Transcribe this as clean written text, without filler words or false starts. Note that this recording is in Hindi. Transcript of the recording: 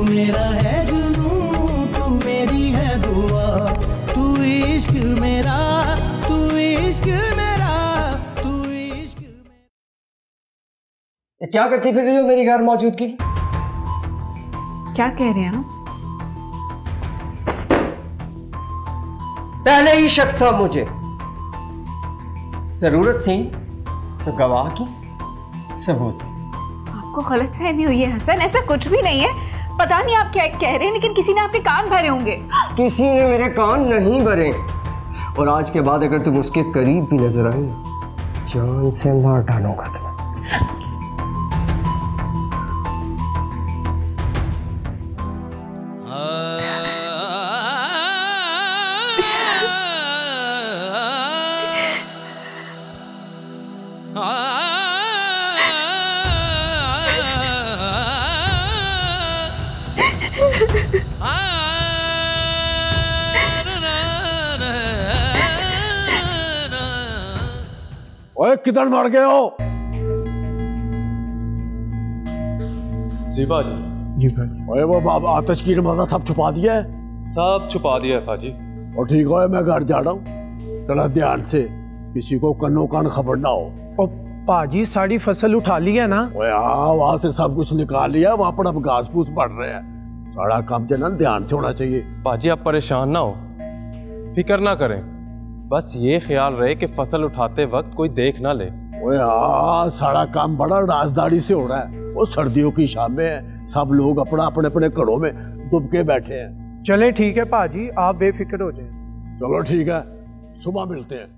मेरा है जुनून, तू मेरी है दुआ, तू इश्क मेरा, तू इश्क मेरा, तू इश्क मेरा। क्या करती फिर रही हो मेरी गैर मौजूदगी? क्या कह रहे हैं आप? पहले ही शक था मुझे, जरूरत थी तो गवाह की, सबूत की। आपको गलतफहमी हुई है हसन, ऐसा कुछ भी नहीं है। पता नहीं आप क्या कह रहे हैं, लेकिन किसी ने आपके कान भरे होंगे। किसी ने मेरे कान नहीं भरे, और आज के बाद अगर तुम उसके करीब भी नजर आई, जान से मार डालूंगा तुम्हें। ओए किधर मर गए हो? जी बाजी। जी भाई। ओए वो आतिश की नमाज़ा सब छुपा दिया है? सब छुपा दिया है बाजी। और ठीक हो, मैं घर जा रहा हूँ, चला ध्यान से, किसी को कन्नो कान खबर ना हो। और पाजी सारी फसल उठा ली है ना? ओए हाँ, वहाँ से सब कुछ निकाल लिया, वहाँ पर अब घास फूस बढ़ रहे हैं, सारा काम जो ना ध्यान से होना चाहिए। बाजी आप परेशान ना हो, फिक्र ना करें, बस ये ख्याल रहे कि फसल उठाते वक्त कोई देख ना ले। ओए हाँ, सारा काम बड़ा राजदारी से हो रहा है, वो सर्दियों की शामें हैं, सब लोग अपना अपने अपने घरों में डूब के बैठे हैं। चले ठीक है पाजी, आप बेफिक्र हो जाए। चलो ठीक है, सुबह मिलते हैं।